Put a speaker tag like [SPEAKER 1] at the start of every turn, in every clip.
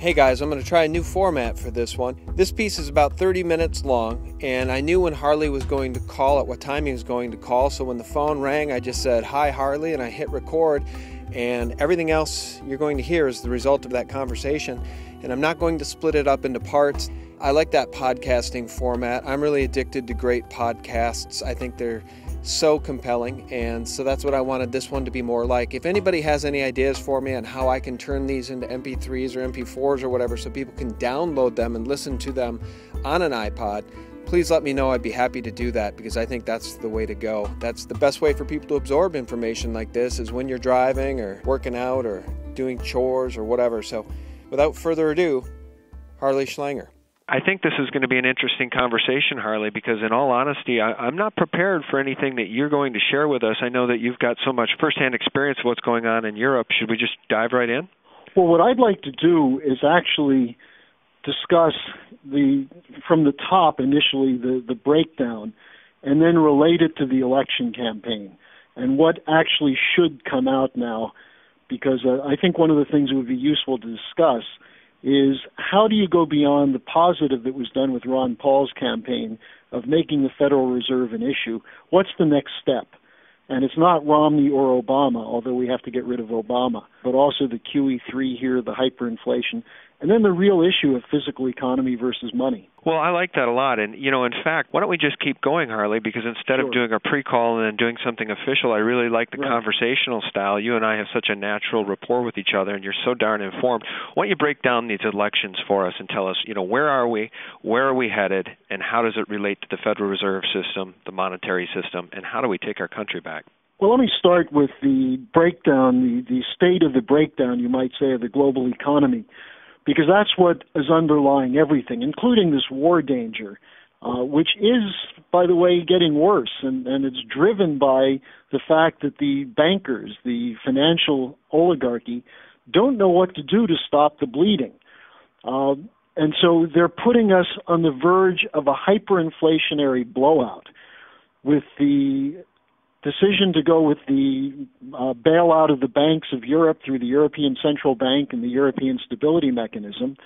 [SPEAKER 1] Hey guys, I'm going to try a new format for this one. This piece is about 30 minutes long, and I knew when Harley was going to call, at what time he was going to call, so when the phone rang, I just said, "Hi Harley," and I hit record, and everything else you're going to hear is the result of that conversation, and I'm not going to split it up into parts. I like that podcasting format. I'm really addicted to great podcasts. I think they're so compelling, and so that's what I wanted this one to be more like. If anybody has any ideas for me on how I can turn these into MP3s or MP4s or whatever so people can download them and listen to them on an iPod, please let me know. I'd be happy to do that because I think that's the way to go. That's the best way for people to absorb information like this, is when you're driving or working out or doing chores or whatever. So without further ado, Harley Schlanger.
[SPEAKER 2] I think this is going to be an interesting conversation, Harley, because in all honesty, I'm not prepared for anything that you're going to share with us. I know that you've got so much firsthand experience of what's going on in Europe. Should we just dive right in?
[SPEAKER 3] Well, what I'd like to do is actually discuss from the top initially the breakdown, and then relate it to the election campaign and what actually should come out now, because I think one of the things that would be useful to discuss is how do you go beyond the positive that was done with Ron Paul's campaign of making the Federal Reserve an issue? What's the next step? And it's not Romney or Obama, although we have to get rid of Obama, but also the QE3 here, the hyperinflation, and then the real issue of physical economy versus money.
[SPEAKER 2] Well, I like that a lot. And, in fact, why don't we just keep going, Harley, because instead of doing a pre-call and then doing something official, I really like the conversational style. You and I have such a natural rapport with each other, and you're so darn informed. Why don't you break down these elections for us and tell us, where are we headed, and how does it relate to the Federal Reserve System, the monetary system, and how do we take our country back?
[SPEAKER 3] Well, let me start with the breakdown, the state of the breakdown, you might say, of the global economy, because that's what is underlying everything, including this war danger, which is, by the way, getting worse. And it's driven by the fact that the bankers, the financial oligarchy, don't know what to do to stop the bleeding. And so they're putting us on the verge of a hyperinflationary blowout with the decision to go with the bailout of the banks of Europe through the European Central Bank and the European Stability Mechanism.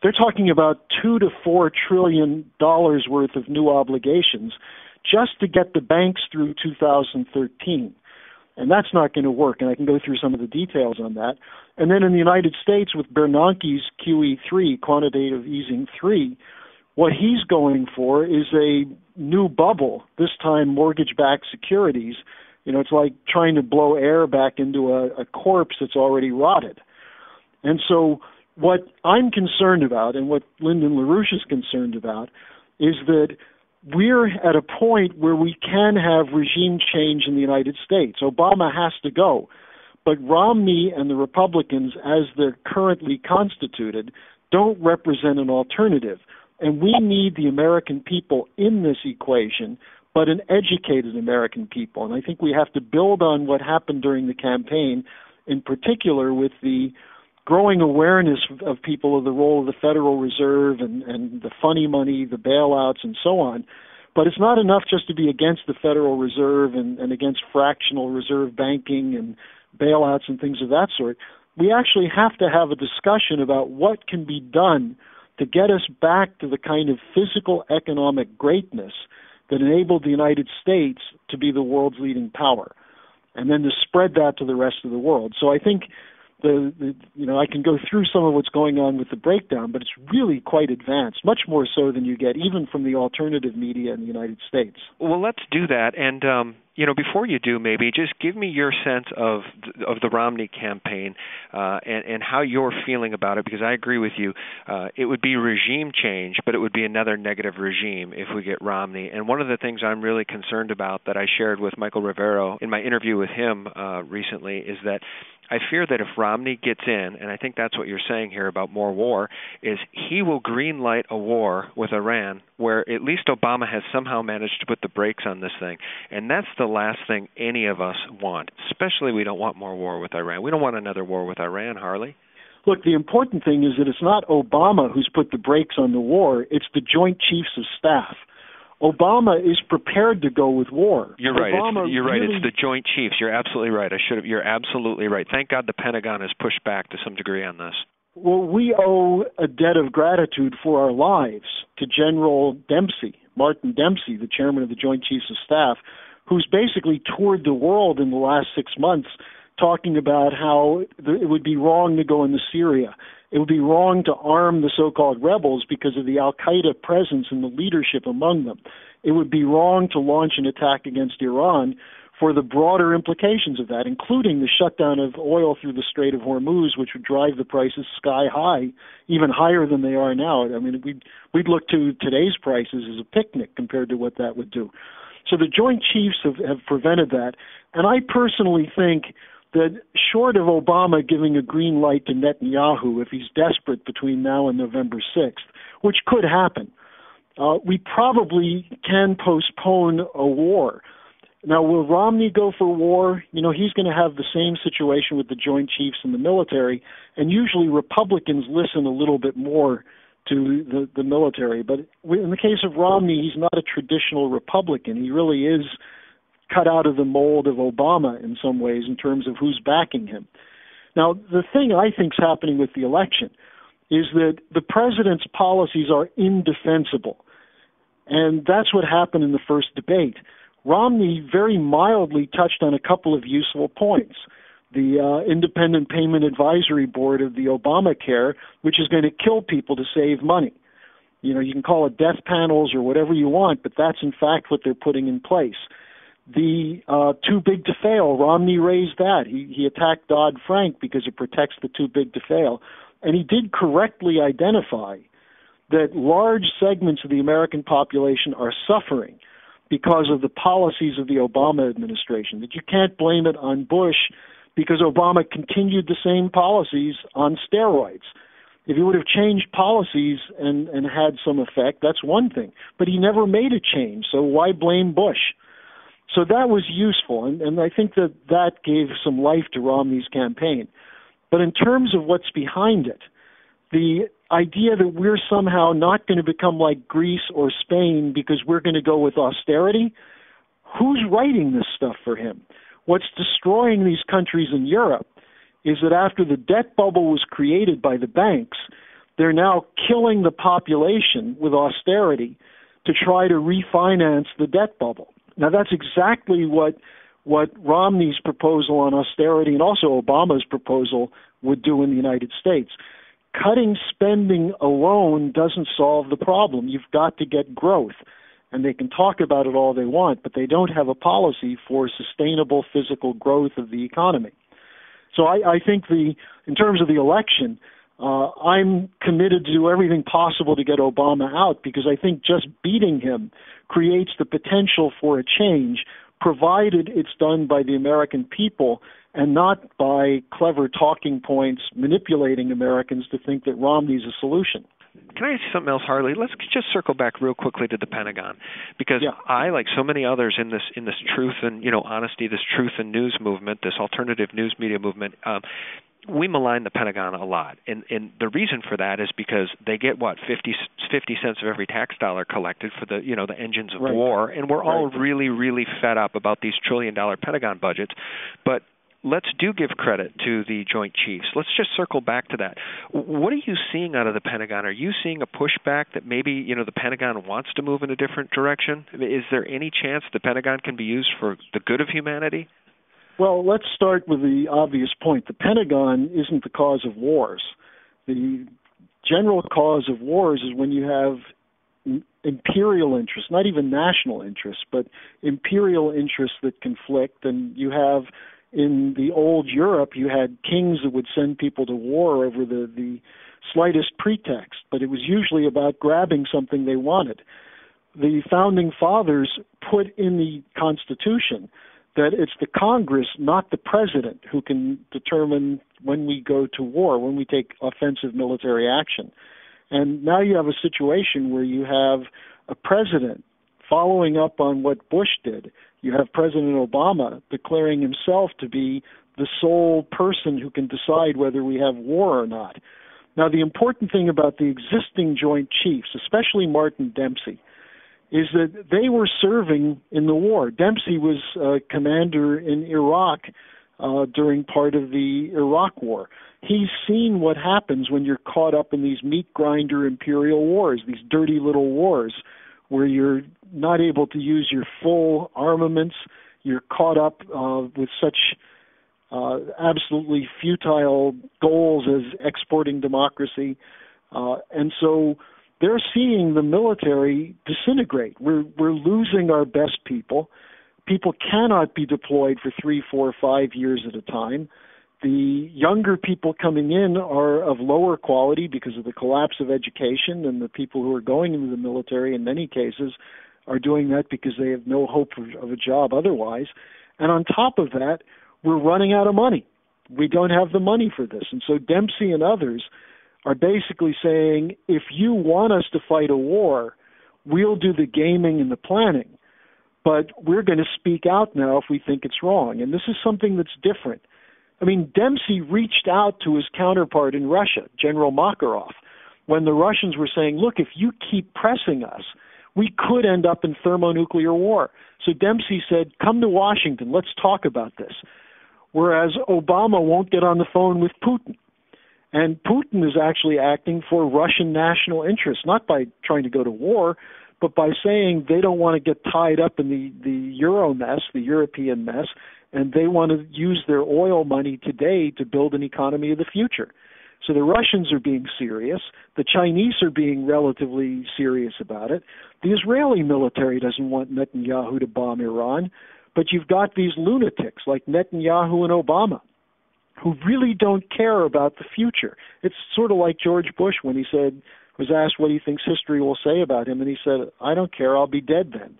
[SPEAKER 3] They're talking about $2 to $4 trillion worth of new obligations just to get the banks through 2013. And that's not going to work, and I can go through some of the details on that. And then in the United States with Bernanke's QE3, quantitative easing 3, what he's going for is a new bubble, this time mortgage-backed securities. It's like trying to blow air back into a corpse that's already rotted. And so what I'm concerned about, and what Lyndon LaRouche is concerned about, is that we're at a point where we can have regime change in the United States. Obama has to go. But Romney and the Republicans, as they're currently constituted, don't represent an alternative. And we need the American people in this equation, but an educated American people. And I think we have to build on what happened during the campaign, in particular with the growing awareness of people of the role of the Federal Reserve and the funny money, the bailouts, and so on. But it's not enough just to be against the Federal Reserve and against fractional reserve banking and bailouts and things of that sort. We actually have to have a discussion about what can be done to get us back to the kind of physical economic greatness that enabled the United States to be the world's leading power, and then to spread that to the rest of the world. So I think I can go through some of what's going on with the breakdown, but it's really quite advanced, much more so than you get even from the alternative media in the United States.
[SPEAKER 2] Well, let's do that. And, before you do, maybe just give me your sense of the Romney campaign and how you're feeling about it, because I agree with you. It would be regime change, but it would be another negative regime if we get Romney. And one of the things I'm really concerned about that I shared with Michael Rivero in my interview with him recently is that I fear that if Romney gets in, and I think that's what you're saying here about more war, is he will greenlight a war with Iran where at least Obama has somehow managed to put the brakes on this thing. And that's the last thing any of us want, especially we don't want more war with Iran. We don't want another war with Iran, Harley.
[SPEAKER 3] Look, the important thing is that it's not Obama who's put the brakes on the war. It's the Joint Chiefs of Staff. Obama is prepared to go with war.
[SPEAKER 2] You're right. It's the Joint Chiefs. You're absolutely right. You're absolutely right. Thank God the Pentagon has pushed back to some degree on this.
[SPEAKER 3] Well, we owe a debt of gratitude for our lives to General Dempsey, Martin Dempsey, the chairman of the Joint Chiefs of Staff, who's basically toured the world in the last 6 months talking about how it would be wrong to go into Syria. It would be wrong to arm the so-called rebels because of the al-Qaeda presence and the leadership among them. It would be wrong to launch an attack against Iran for the broader implications of that, including the shutdown of oil through the Strait of Hormuz, which would drive the prices sky high, even higher than they are now. I mean, we'd look to today's prices as a picnic compared to what that would do. So the Joint Chiefs have prevented that. And I personally think that short of Obama giving a green light to Netanyahu, if he's desperate between now and November 6th, which could happen, we probably can postpone a war. Now, will Romney go for war? You know, he's going to have the same situation with the Joint Chiefs and the military, and usually Republicans listen a little bit more to the military. But in the case of Romney, he's not a traditional Republican. He really is cut out of the mold of Obama in some ways in terms of who's backing him. Now, the thing I think is happening with the election is that the president's policies are indefensible, and that's what happened in the first debate. Romney very mildly touched on a couple of useful points. The Independent Payment Advisory Board of the Obamacare, which is going to kill people to save money. You know, you can call it death panels or whatever you want, but that's in fact what they're putting in place. The too big to fail, Romney raised that. He attacked Dodd-Frank because it protects the too big to fail. And he did correctly identify that large segments of the American population are suffering because of the policies of the Obama administration, that you can't blame it on Bush because Obama continued the same policies on steroids. If he would have changed policies and had some effect, that's one thing. But he never made a change, so why blame Bush? So that was useful, and I think that gave some life to Romney's campaign. But in terms of what's behind it, the idea that we're somehow not going to become like Greece or Spain because we're going to go with austerity, who's writing this stuff for him? What's destroying these countries in Europe is that after the debt bubble was created by the banks, they're now killing the population with austerity to try to refinance the debt bubble. Now, that's exactly what Romney's proposal on austerity and also Obama's proposal would do in the United States. Cutting spending alone doesn't solve the problem. You've got to get growth. And they can talk about it all they want, but they don't have a policy for sustainable physical growth of the economy. So I think in terms of the election, I'm committed to do everything possible to get Obama out because I think just beating him creates the potential for a change, provided it's done by the American people and not by clever talking points manipulating Americans to think that Romney's a solution.
[SPEAKER 2] Can I ask you something else, Harley? Let's just circle back real quickly to the Pentagon, because I, like so many others in this truth and honesty, this truth and news movement, this alternative news media movement, we malign the Pentagon a lot, and the reason for that is because they get 50 cents of every tax dollar collected for the the engines of war, and we're all really, really fed up about these $1 trillion Pentagon budgets, but. Let's give credit to the Joint Chiefs. Let's just circle back to that. What are you seeing out of the Pentagon? Are you seeing a pushback that maybe, the Pentagon wants to move in a different direction? Is there any chance the Pentagon can be used for the good of humanity?
[SPEAKER 3] Well, let's start with the obvious point. The Pentagon isn't the cause of wars. The general cause of wars is when you have imperial interests, not even national interests, but imperial interests that conflict, and you have in the old Europe, you had kings that would send people to war over the slightest pretext, but it was usually about grabbing something they wanted. The founding fathers put in the Constitution that it's the Congress, not the president, who can determine when we go to war, when we take offensive military action. And now you have a situation where you have a president following up on what Bush did. You have President Obama declaring himself to be the sole person who can decide whether we have war or not. Now, the important thing about the existing Joint Chiefs, especially Martin Dempsey, is that they were serving in the war. Dempsey was commander in Iraq during part of the Iraq War. He's seen what happens when you're caught up in these meat grinder imperial wars, these dirty little wars, where you're not able to use your full armaments. You're caught up with such absolutely futile goals as exporting democracy. And so they're seeing the military disintegrate. We're losing our best people. People cannot be deployed for 3, 4, 5 years at a time. The younger people coming in are of lower quality because of the collapse of education, and the people who are going into the military in many cases are doing that because they have no hope of a job otherwise. And on top of that, we're running out of money. We don't have the money for this. And so Dempsey and others are basically saying, if you want us to fight a war, we'll do the gaming and the planning, but we're going to speak out now if we think it's wrong. And this is something that's different. I mean, Dempsey reached out to his counterpart in Russia, General Makarov, when the Russians were saying, look, if you keep pressing us, we could end up in thermonuclear war. So Dempsey said, come to Washington, let's talk about this. Whereas Obama won't get on the phone with Putin. And Putin is actually acting for Russian national interests, not by trying to go to war, but by saying they don't want to get tied up in the Euro mess, the European mess, and they want to use their oil money today to build an economy of the future. So the Russians are being serious. The Chinese are being relatively serious about it. The Israeli military doesn't want Netanyahu to bomb Iran, but you've got these lunatics like Netanyahu and Obama who really don't care about the future. It's sort of like George Bush when he was asked what he thinks history will say about him, and he said, I don't care, I'll be dead then.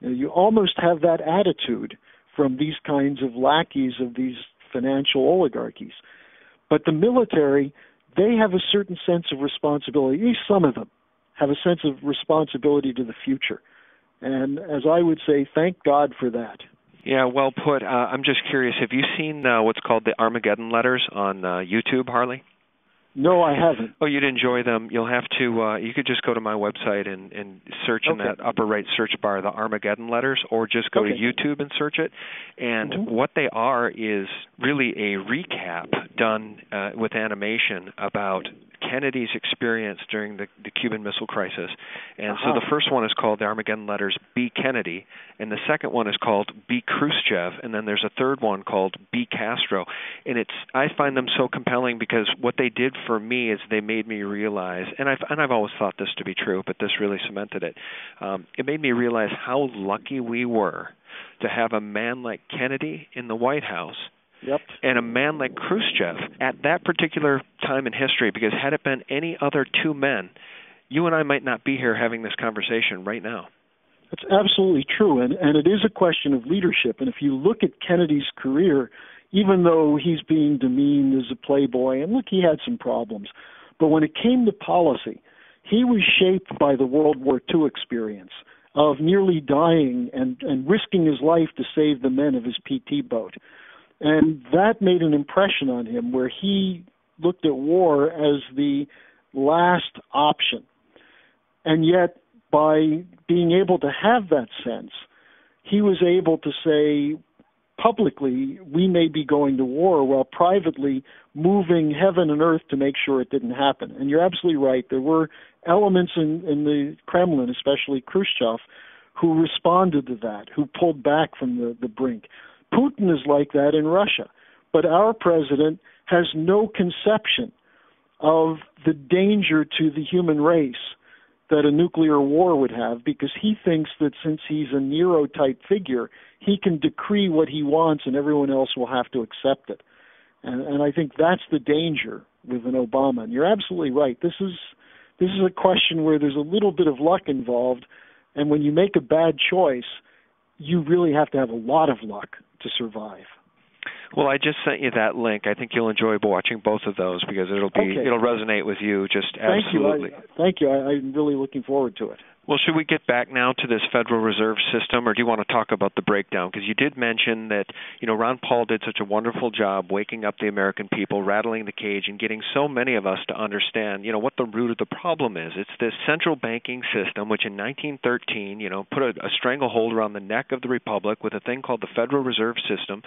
[SPEAKER 3] You almost have that attitude from these kinds of lackeys of these financial oligarchies. But the military, they have a certain sense of responsibility. At least some of them have a sense of responsibility to the future. And as I would say, thank God for that.
[SPEAKER 2] Yeah, well put. I'm just curious, have you seen what's called the Armageddon letters on YouTube, Harley?
[SPEAKER 3] No, I haven't.
[SPEAKER 2] Oh, you'd enjoy them. You'll have to, you could just go to my website and search in that upper right search bar, the Armageddon letters, or just go to YouTube and search it. And what they are is really a recap done with animation about Kennedy's experience during the Cuban Missile Crisis. And so the first one is called the Armageddon letters, B. Kennedy, and the second one is called B. Khrushchev, and then there's a third one called B. Castro. And I find them so compelling because what they did for me is they made me realize, and I've always thought this to be true, but this really cemented it. It made me realize how lucky we were to have a man like Kennedy in the White House.
[SPEAKER 3] Yep.
[SPEAKER 2] And a man like Khrushchev at that particular time in history, because had it been any other two men, you and I might not be here having this conversation right now.
[SPEAKER 3] That's absolutely true, and it is a question of leadership. And if you look at Kennedy's career, even though he's being demeaned as a playboy, and look, he had some problems, but when it came to policy, he was shaped by the World War II experience of nearly dying and risking his life to save the men of his PT boat. And that made an impression on him where he looked at war as the last option. And yet, by being able to have that sense, he was able to say publicly, we may be going to war, while privately moving heaven and earth to make sure it didn't happen. And you're absolutely right. There were elements in the Kremlin, especially Khrushchev, who responded to that, who pulled back from the brink. Putin is like that in Russia. But our president has no conception of the danger to the human race that a nuclear war would have, because he thinks that since he's a Nero-type figure, he can decree what he wants and everyone else will have to accept it. And I think that's the danger with an Obama. And you're absolutely right. This is a question where there's a little bit of luck involved, and when you make a bad choice, you really have to have a lot of luck to survive.
[SPEAKER 2] Well, I just sent you that link. I think you'll enjoy watching both of those because it'll resonate with you just absolutely.
[SPEAKER 3] Thank you. I'm really looking forward to it.
[SPEAKER 2] Well, should we get back now to this Federal Reserve System, or do you want to talk about the breakdown? Because you did mention that, Ron Paul did such a wonderful job waking up the American people, rattling the cage, and getting so many of us to understand, what the root of the problem is. It's this central banking system, which in 1913, put a stranglehold around the neck of the Republic with a thing called the Federal Reserve System.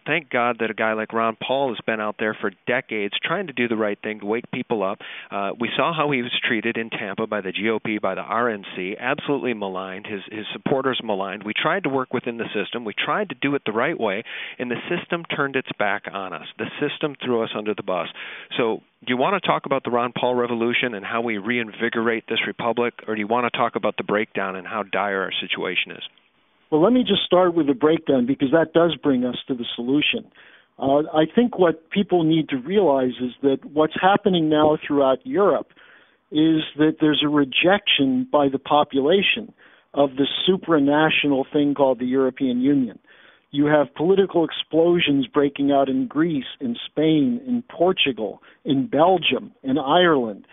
[SPEAKER 2] Thank God that a guy like Ron Paul has been out there for decades trying to do the right thing to wake people up. We saw how he was treated in Tampa by the GOP, by the RNC, absolutely maligned, his supporters maligned. We tried to work within the system. We tried to do it the right way, and the system turned its back on us. The system threw us under the bus. So do you want to talk about the Ron Paul revolution and how we reinvigorate this republic, or do you want to talk about the breakdown and how dire our situation is?
[SPEAKER 3] Well, let me just start with the breakdown, because that does bring us to the solution. I think what people need to realize is that what's happening now throughout Europe is that there's a rejection by the population of this supranational thing called the European Union. You have political explosions breaking out in Greece, in Spain, in Portugal, in Belgium, in Ireland,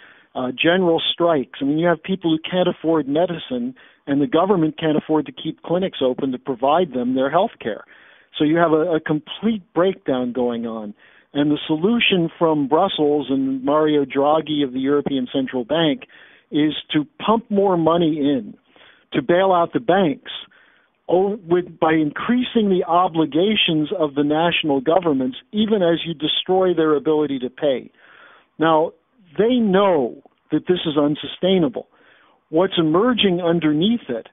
[SPEAKER 3] general strikes. I mean, you have people who can't afford medicine, and the government can't afford to keep clinics open to provide them their health care. So you have a complete breakdown going on. And the solution from Brussels and Mario Draghi of the European Central Bank is to pump more money in to bail out the banks by increasing the obligations of the national governments, even as you destroy their ability to pay. Now, they know that this is unsustainable. What's emerging underneath it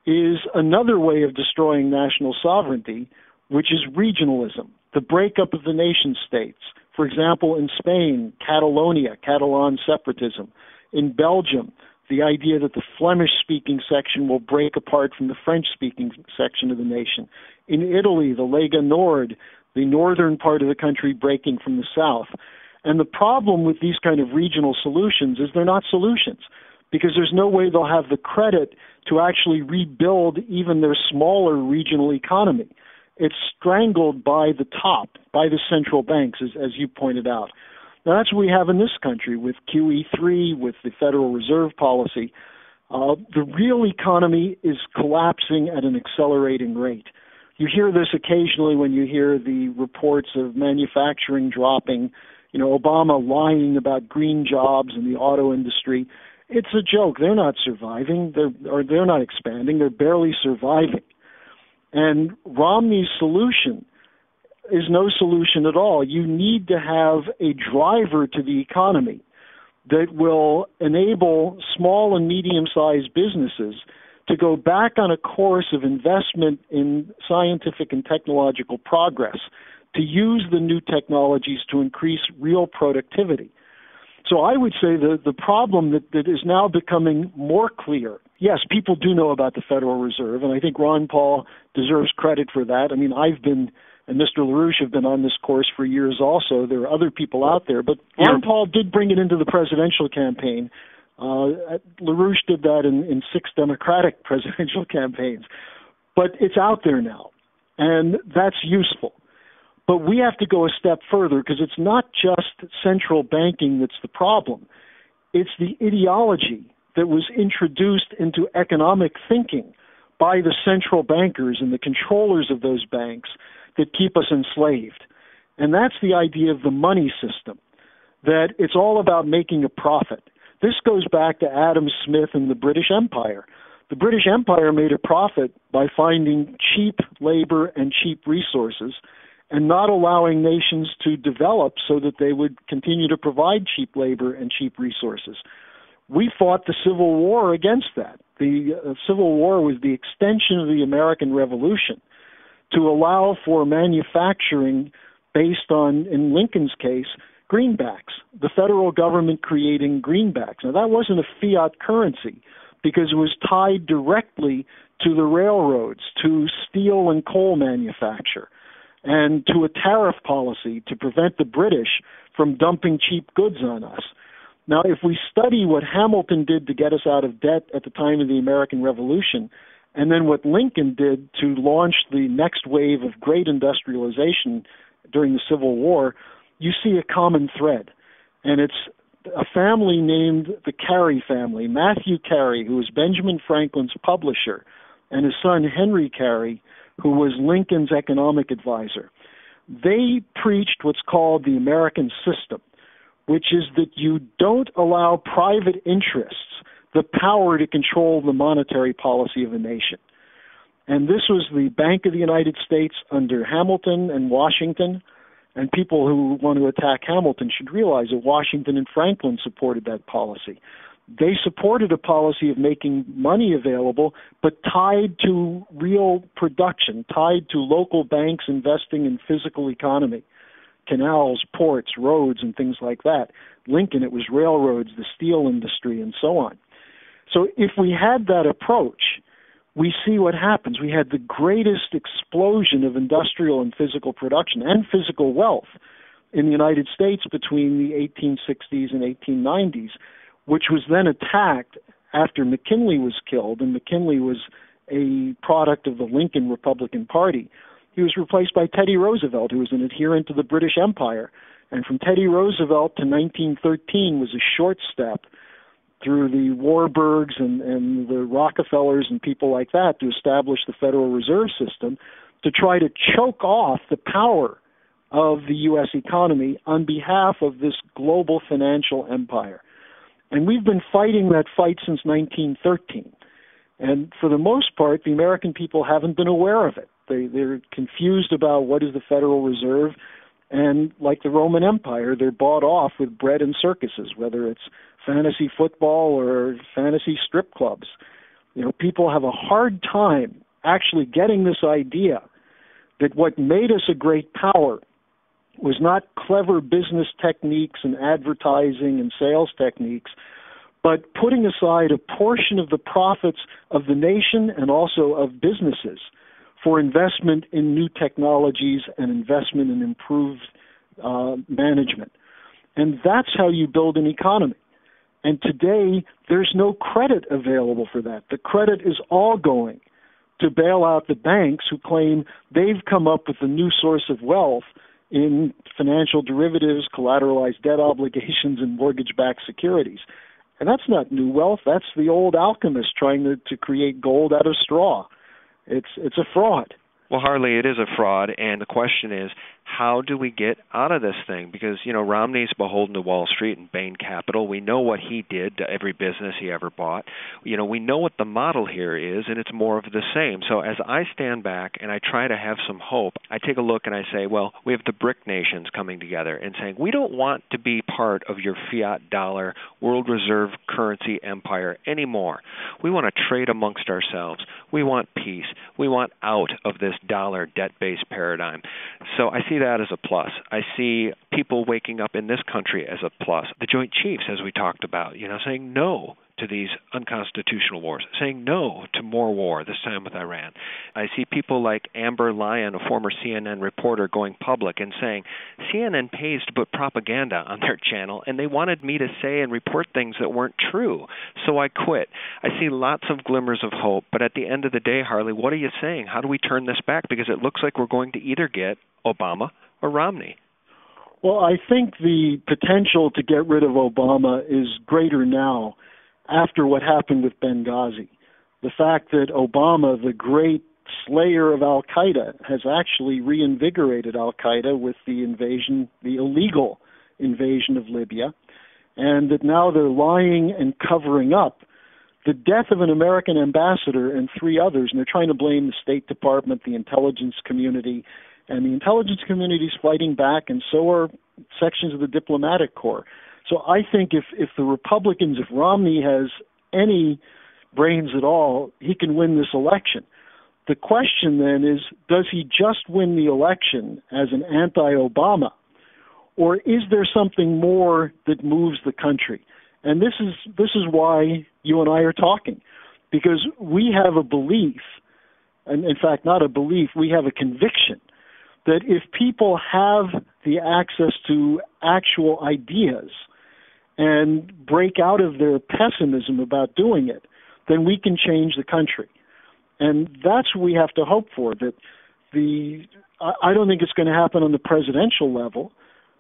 [SPEAKER 3] is another way of destroying national sovereignty, which is regionalism, the breakup of the nation states. For example, in Spain, Catalonia, Catalan separatism. In Belgium, the idea that the Flemish-speaking section will break apart from the French-speaking section of the nation. In Italy, the Lega Nord, the northern part of the country breaking from the south. And the problem with these kind of regional solutions is they're not solutions, because there's no way they'll have the credit to actually rebuild even their smaller regional economy. It's strangled by the top, by the central banks, as you pointed out. Now, that's what we have in this country with QE3, with the Federal Reserve policy. The real economy is collapsing at an accelerating rate. You hear this occasionally when you hear the reports of manufacturing dropping, Obama lying about green jobs in the auto industry. It's a joke. They're not surviving, they're not expanding, they're barely surviving. And Romney's solution is no solution at all. You need to have a driver to the economy that will enable small and medium-sized businesses to go back on a course of investment in scientific and technological progress, to use the new technologies to increase real productivity. So I would say the problem that is now becoming more clear, yes, people do know about the Federal Reserve, and I think Ron Paul deserves credit for that. I mean, I've been, and Mr. LaRouche have been on this course for years also. There are other people out there, but Ron Paul did bring it into the presidential campaign. LaRouche did that in 6 Democratic presidential campaigns. But it's out there now, and that's useful. But we have to go a step further, because it's not just central banking that's the problem. It's the ideology that was introduced into economic thinking by the central bankers and the controllers of those banks that keep us enslaved. And that's the idea of the money system, that it's all about making a profit. This goes back to Adam Smith and the British Empire. The British Empire made a profit by finding cheap labor and cheap resources and not allowing nations to develop so that they would continue to provide cheap labor and cheap resources. We fought the Civil War against that. The Civil War was the extension of the American Revolution to allow for manufacturing based on, in Lincoln's case, greenbacks, the federal government creating greenbacks. Now, that wasn't a fiat currency because it was tied directly to the railroads, to steel and coal manufacture, and to a tariff policy to prevent the British from dumping cheap goods on us. Now, if we study what Hamilton did to get us out of debt at the time of the American Revolution, and then what Lincoln did to launch the next wave of great industrialization during the Civil War, you see a common thread. And it's a family named the Carey family, Matthew Carey, who was Benjamin Franklin's publisher, and his son Henry Carey, who was Lincoln's economic advisor. They preached what's called the American system, which is that you don't allow private interests the power to control the monetary policy of a nation. And this was the Bank of the United States under Hamilton and Washington. And people who want to attack Hamilton should realize that Washington and Franklin supported that policy. They supported a policy of making money available, but tied to real production, tied to local banks investing in physical economy, canals, ports, roads, and things like that. Lincoln, it was railroads, the steel industry, and so on. So if we had that approach, we see what happens. We had the greatest explosion of industrial and physical production and physical wealth in the United States between the 1860s and 1890s, which was then attacked after McKinley was killed, and McKinley was a product of the Lincoln Republican Party. He was replaced by Teddy Roosevelt, who was an adherent to the British Empire. And from Teddy Roosevelt to 1913 was a short step through the Warburgs and the Rockefellers and people like that to establish the Federal Reserve System to try to choke off the power of the U.S. economy on behalf of this global financial empire. And we've been fighting that fight since 1913. And for the most part, the American people haven't been aware of it. They're confused about what is the Federal Reserve. And like the Roman Empire, they're bought off with bread and circuses, whether it's fantasy football or fantasy strip clubs. You know, people have a hard time actually getting this idea that what made us a great power was not clever business techniques and advertising and sales techniques, but putting aside a portion of the profits of the nation and also of businesses for investment in new technologies and investment in improved management. And that's how you build an economy. And today, there's no credit available for that. The credit is all going to bail out the banks who claim they've come up with a new source of wealth in financial derivatives, collateralized debt obligations, and mortgage-backed securities. And that's not new wealth. That's the old alchemist trying to create gold out of straw. It's a fraud.
[SPEAKER 2] Well, Harley, it is a fraud, and the question is, how do we get out of this thing? Because, you know, Romney's beholden to Wall Street and Bain Capital. We know what he did to every business he ever bought. You know, we know what the model here is, and it's more of the same. So as I stand back and I try to have some hope, I take a look and I say, well, we have the BRIC nations coming together and saying, we don't want to be part of your fiat dollar, world reserve currency empire anymore. We want to trade amongst ourselves. We want peace. We want out of this dollar debt-based paradigm. So I see that as a plus. I see people waking up in this country as a plus. The Joint Chiefs, as we talked about, you know, saying no to these unconstitutional wars, saying no to more war, this time with Iran. I see people like Amber Lyon, a former CNN reporter, going public and saying, CNN pays to put propaganda on their channel, and they wanted me to say and report things that weren't true, so I quit. I see lots of glimmers of hope, but at the end of the day, Harley, what are you saying? How do we turn this back? Because it looks like we're going to either get Obama or Romney.
[SPEAKER 3] Well, I think the potential to get rid of Obama is greater now after what happened with Benghazi. The fact that Obama, the great slayer of al-Qaeda, has actually reinvigorated al-Qaeda with the invasion, the illegal invasion of Libya, and that now they're lying and covering up the death of an American ambassador and 3 others, and they're trying to blame the State Department, the intelligence community, and the intelligence community is fighting back, and so are sections of the diplomatic corps. So I think if the Republicans, if Romney has any brains at all, he can win this election. The question then is, does he just win the election as an anti-Obama, or is there something more that moves the country? And this is why you and I are talking, because we have a belief, and in fact not a belief, we have a conviction that if people have the access to actual ideas and break out of their pessimism about doing it, then we can change the country. And that's what we have to hope for. That I don't think it's going to happen on the presidential level,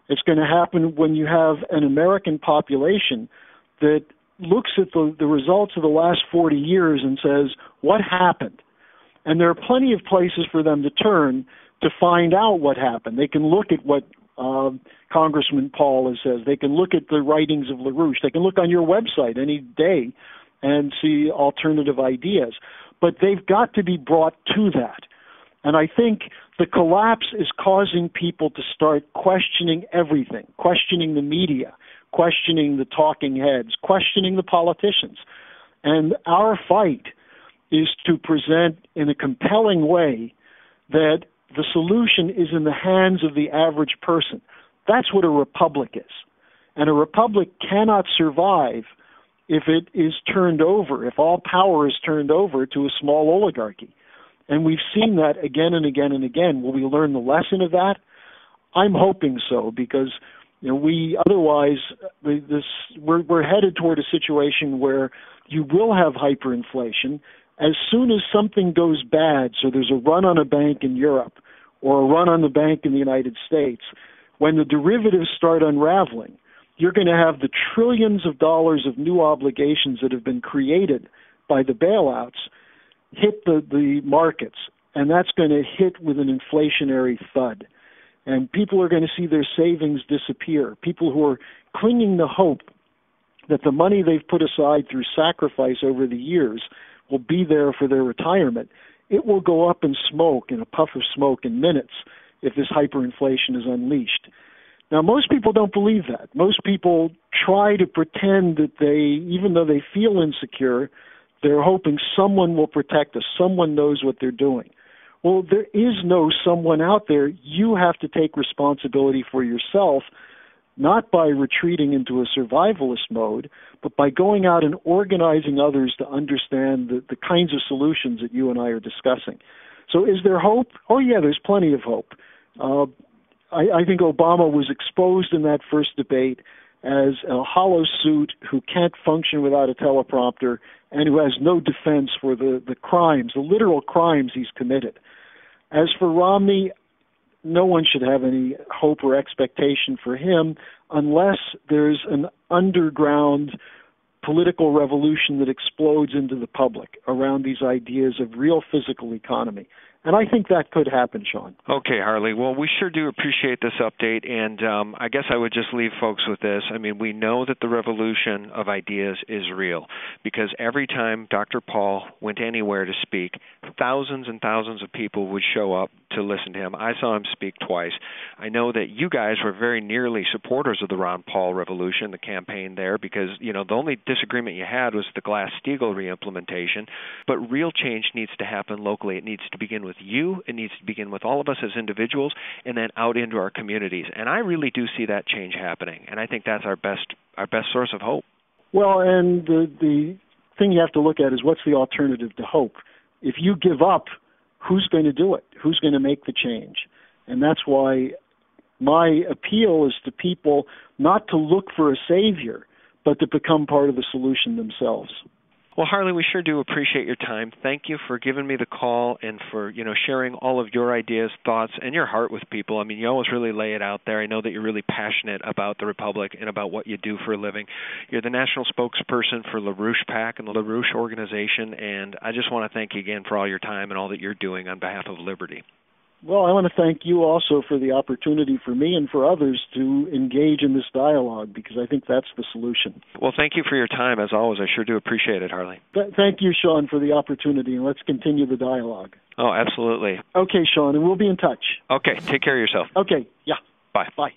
[SPEAKER 3] It's going to happen when you have an American population that looks at the results of the last 40 years and says, what happened? And there are plenty of places for them to turn to find out what happened. They can look at what Congressman Paul says. They can look at the writings of LaRouche. They can look on your website any day and see alternative ideas. But they've got to be brought to that. And I think the collapse is causing people to start questioning everything, questioning the media, questioning the talking heads, questioning the politicians. And our fight is to present in a compelling way that the solution is in the hands of the average person. That's what a republic is. And a republic cannot survive if it is turned over, if all power is turned over to a small oligarchy. And we've seen that again and again and again. Will we learn the lesson of that? I'm hoping so, because we're headed toward a situation where you will have hyperinflation. As soon as something goes bad, so there's a run on a bank in Europe or a run on the bank in the United States, when the derivatives start unraveling, you're going to have the trillions of dollars of new obligations that have been created by the bailouts hit the markets, and that's going to hit with an inflationary thud. And people are going to see their savings disappear. People who are clinging to hope that the money they've put aside through sacrifice over the years will be there for their retirement, it will go up in smoke, in a puff of smoke in minutes, if this hyperinflation is unleashed. Now, most people don't believe that. Most people try to pretend that even though they feel insecure, they're hoping someone will protect us, someone knows what they're doing. Well, there is no someone out there. You have to take responsibility for yourself, not by retreating into a survivalist mode, but by going out and organizing others to understand the kinds of solutions that you and I are discussing. So is there hope? Oh, yeah, there's plenty of hope. I think Obama was exposed in that first debate as a hollow suit who can't function without a teleprompter and who has no defense for the crimes, the literal crimes he's committed. As for Romney, no one should have any hope or expectation for him unless there's an underground political revolution that explodes into the public around these ideas of real physical economy. And I think that could happen, Sean.
[SPEAKER 2] Okay, Harley. Well, we sure do appreciate this update, and I guess I would just leave folks with this. I mean, we know that the revolution of ideas is real, because every time Dr. Paul went anywhere to speak, thousands and thousands of people would show up to listen to him. I saw him speak twice. I know that you guys were very nearly supporters of the Ron Paul revolution, the campaign there, because, the only disagreement you had was the Glass-Steagall reimplementation, but real change needs to happen locally. It needs to begin with you, it needs to begin with all of us as individuals, and then out into our communities. And I really do see that change happening, and I think that's our best source of hope.
[SPEAKER 3] Well, and the thing you have to look at is what's the alternative to hope. If you give up, who's going to do it? Who's going to make the change? And that's why my appeal is to people not to look for a savior, but to become part of the solution themselves.
[SPEAKER 2] Well, Harley, we sure do appreciate your time. Thank you for giving me the call and for, sharing all of your ideas, thoughts, and your heart with people. I mean, you always really lay it out there. I know that you're really passionate about the Republic and about what you do for a living. You're the national spokesperson for LaRouchPAC and the LaRouche organization, and I just want to thank you again for all your time and all that you're doing on behalf of liberty.
[SPEAKER 3] Well, I want to thank you also for the opportunity for me and for others to engage in this dialogue, because I think that's the solution.
[SPEAKER 2] Well, thank you for your time, as always. I sure do appreciate it, Harley.
[SPEAKER 3] Thank you, Sean, for the opportunity, and let's continue the dialogue.
[SPEAKER 2] Oh, absolutely.
[SPEAKER 3] Okay, Sean, and we'll be in touch.
[SPEAKER 2] Okay, take care of yourself.
[SPEAKER 3] Okay, yeah.
[SPEAKER 2] Bye.
[SPEAKER 3] Bye.